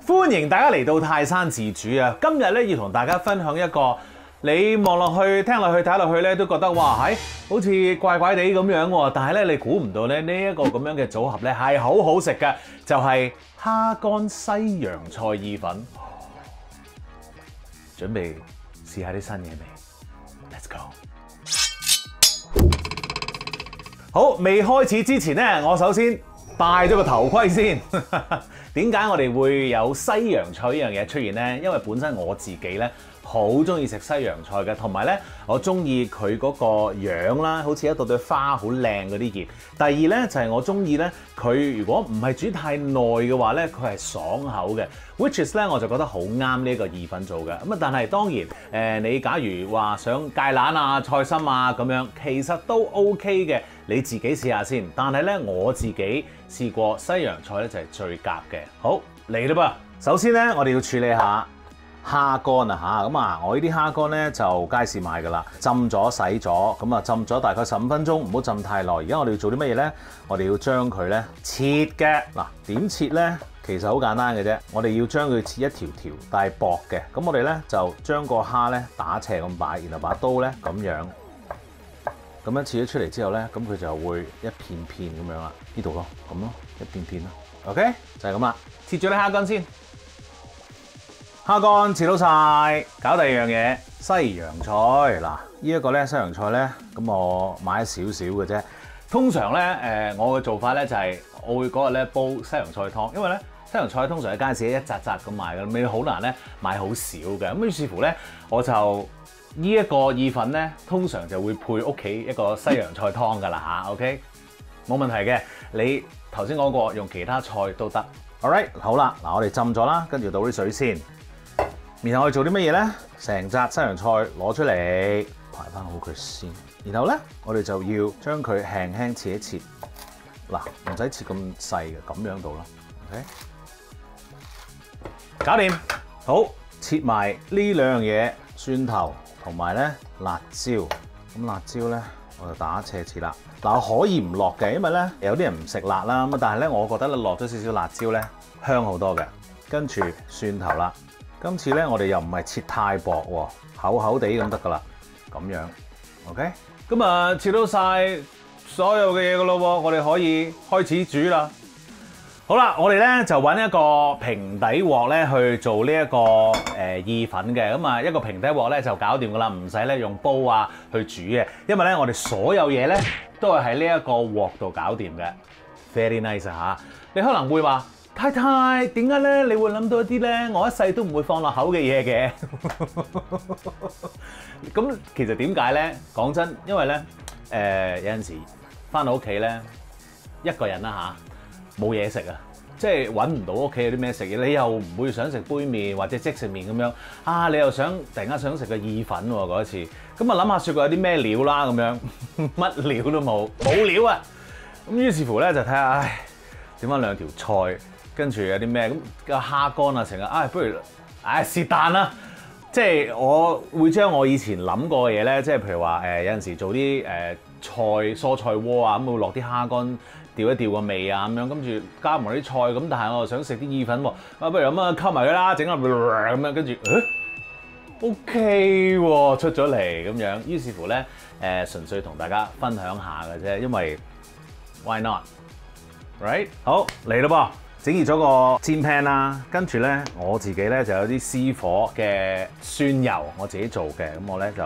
歡迎大家嚟到泰山自主啊！今日咧要同大家分享一個你望落去、聽落去、睇落去咧都覺得哇好似怪怪地咁樣喎，但係咧你估唔到咧呢一個咁樣嘅組合咧係好好食嘅，就係蝦乾西洋菜意粉。準備試下啲新嘢未 ？Let's go！ 好，未開始之前咧，我首先戴咗個頭盔先。點解我哋會有西洋菜呢樣嘢出現呢？因為本身我自己咧好中意食西洋菜嘅，同埋咧我中意佢嗰個樣啦，好似一朵朵花好靚嗰啲葉。第二咧就係我中意咧佢如果唔係煮太耐嘅話咧，佢係爽口嘅。which is 咧我就覺得好啱呢一個意粉做嘅。咁啊，但係當然你假如話想芥蘭啊、菜心啊咁樣，其實都 OK 嘅。你自己試下先，但係咧我自己試過西洋菜咧就係最夾嘅。好，嚟啦噃！首先咧我哋要處理下蝦乾啊嚇，咁啊我呢啲蝦乾咧就街市買㗎啦，浸咗洗咗，咁啊浸咗大概15分鐘，唔好浸太耐。而家我哋要做啲乜嘢咧？我哋要將佢咧切嘅。嗱，點切咧？其實好簡單嘅啫，我哋要將佢切一條條但係薄嘅。咁我哋咧就將個蝦咧打斜咁擺，然後把刀咧咁樣切咗出嚟之後咧，咁佢就會一片片咁樣啦，呢度咯，咁咯，一片片咯 ，OK， 就係咁啦。切咗啲蝦乾先，蝦乾切到晒，搞第二樣嘢，西洋菜。嗱，呢一個咧西洋菜咧，咁我買少少嘅啫。通常咧，我嘅做法咧就係我會嗰日咧煲西洋菜湯，因為咧西洋菜通常喺街市一紮紮咁賣嘅，你好難咧買好少嘅。咁於是乎咧，我就呢一個意粉咧，通常就會配屋企一個西洋菜湯㗎啦嚇 ，OK， 冇問題嘅。你頭先講過用其他菜都得。Alright， 好啦，嗱我哋浸咗啦，跟住倒啲水先。然後我哋做啲乜嘢咧？成紮西洋菜攞出嚟，排翻好佢先。然後咧，我哋就要將佢輕輕切一切。嗱，唔使切咁細嘅，咁樣到啦。OK， 搞掂。好，切埋呢兩樣嘢，蒜頭。同埋咧辣椒，咁辣椒咧我就打斜切啦。嗱，我可以唔落嘅，因為咧有啲人唔食辣啦。咁但係咧，我覺得咧落咗少少辣椒咧香好多嘅。跟住蒜頭啦，今次咧我哋又唔係切太薄喎，厚厚地咁得噶啦，咁樣 OK。咁啊切到晒所有嘅嘢噶咯喎，我哋可以開始煮啦。好啦，我哋咧就揾一個平底鑊咧去做呢一個意粉嘅。咁啊一個平底鑊咧就搞掂噶啦，唔使咧用煲啊去煮嘅，因為咧我哋所有嘢咧都係喺呢一個鑊度搞掂嘅。Very nice 嚇！你可能會話太太點解咧？你會諗到一啲咧我一世都唔會放落口嘅嘢嘅。咁其實點解咧？講真，因為咧有陣時翻到屋企咧一個人啦嚇。冇嘢食啊，即係揾唔到屋企有啲咩食嘢，你又唔會想食杯麵或者即食麵咁樣啊，你又突然間想食個意粉喎嗰一次，咁啊諗下雪櫃有啲咩料啦咁樣，乜料都冇料啊，咁於是乎咧就睇下，唉，點翻兩條菜，跟住有啲咩咁個蝦乾啊成日，不如是但啦，即係我會將我以前諗過嘅嘢咧，即係譬如話有陣時做啲蔬菜鍋啊，咁會落啲蝦乾。調一調個味啊咁樣，跟住加埋啲菜咁，但係我又想食啲意粉喎，不如咁啊溝埋佢啦，整下咁樣，跟住OK 喎出咗嚟咁樣，於是乎咧純粹同大家分享下嘅啫，因為 why not，right？ 好嚟咯噃，整熱咗個煎 pan 啦，跟住咧我自己咧就有啲私火嘅蒜油，我自己做嘅，咁我咧就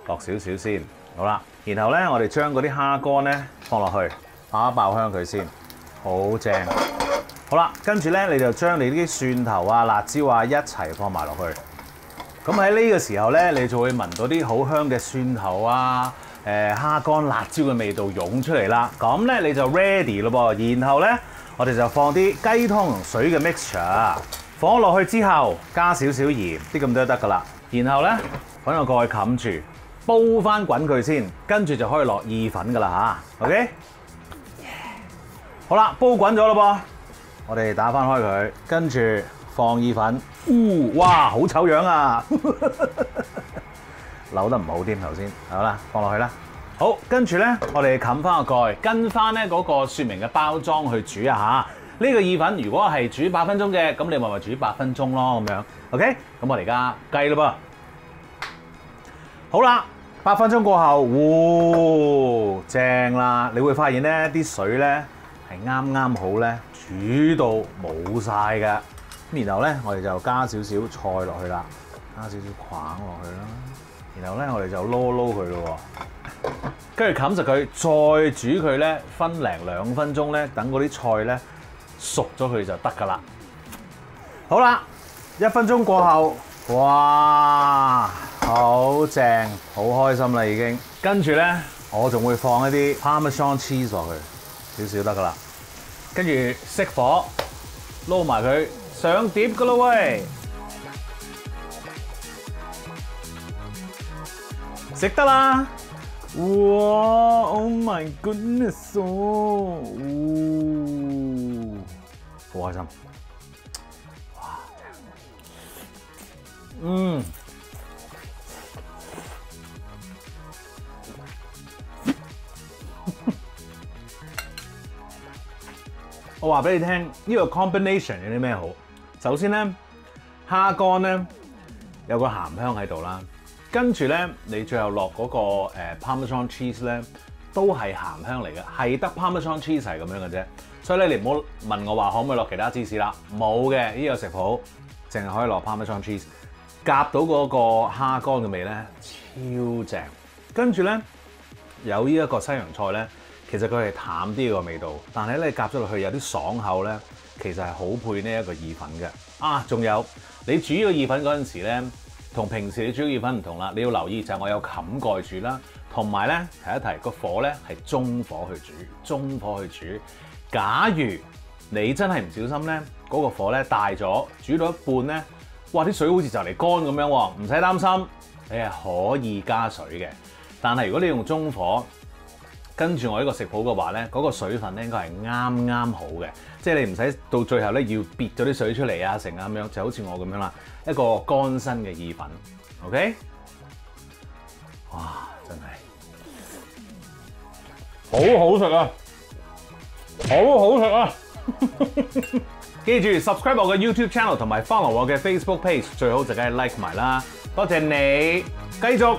落少少先，好啦，然後咧我哋將嗰啲蝦乾咧放落去。爆一爆香佢先，好正。好啦，跟住咧你就將你啲蒜頭啊、辣椒啊一齊放埋落去。咁喺呢個時候咧，你就會聞到啲好香嘅蒜頭啊、蝦乾、辣椒嘅味道湧出嚟啦。咁咧你就 ready 咯噃。然後咧我哋就放啲雞湯同水嘅 mixture， 放落去之後加少少鹽，啲咁多得噶啦。然後咧揾個蓋冚住，煲翻滾佢先，跟住就可以落意粉噶啦嚇。OK。好啦，煲滾咗咯噃，我哋打翻開佢，跟住放意粉。哇，好醜樣啊！扭得唔好添頭先，好啦，放落去啦。好，跟住咧，我哋冚翻個蓋，跟翻咧嗰個説明嘅包裝去煮啊嚇。呢個意粉如果係煮8分鐘嘅，咁你咪煮8分鐘咯咁樣。OK， 咁我哋而家計咯噃。好啦，8分鐘過後，正啦！你會發現咧啲水咧係啱啱好咧煮到冇晒㗎。咁然後咧我哋就加少少菜落去啦，加少少框落去啦。然後咧我哋就撈佢咯喎，跟住冚實佢，再煮佢咧分零2分鐘咧，等嗰啲菜咧熟咗佢就得㗎啦。好啦，1分鐘過後，哇，好正，好開心啦已經。跟住咧我仲會放一啲 Parmesan cheese 落去，少少得㗎啦。跟住熄火，撈埋佢上碟㗎咯喂！食得啦！哇 ！Oh my goodness！ 好開心！哇！我話俾你聽，呢個 combination 有啲咩好？首先咧，蝦乾咧有個鹹香喺度啦。跟住咧，你最後落嗰個Parmesan cheese 咧，都係鹹香嚟嘅，係得 Parmesan cheese 係咁樣嘅啫。所以咧，你唔好問我話可唔可以落其他芝士啦，冇嘅，呢個食譜淨係可以落 Parmesan cheese， 夾到嗰個蝦乾嘅味咧，超正。跟住咧，有呢一個西洋菜咧，其實佢係淡啲個味道，但係咧夾咗落去有啲爽口咧，其實係好配呢一個意粉嘅。啊，仲有你煮呢個意粉嗰陣時咧，同平時你煮意粉唔同啦，你要留意就係我有冚蓋煮啦，同埋咧提一提個火咧係中火去煮，中火去煮。假如你真係唔小心咧，嗰個火咧大咗，煮到一半咧，哇啲水好似就嚟乾咁樣喎，唔使擔心，你係可以加水嘅。但係如果你用中火，跟住我呢個食譜嘅話咧，嗰個水分咧應該係啱啱好嘅，即係你唔使到最後咧要別咗啲水出嚟啊，成啊咁樣，就好似我咁樣啦，一個乾身嘅意粉 ，OK？ 哇，真係好好食啊，好好食啊！記住 subscribe 我嘅 YouTube channel 同埋 follow 我嘅 Facebook page， 最好就梗係 like 埋啦，多謝你，繼續。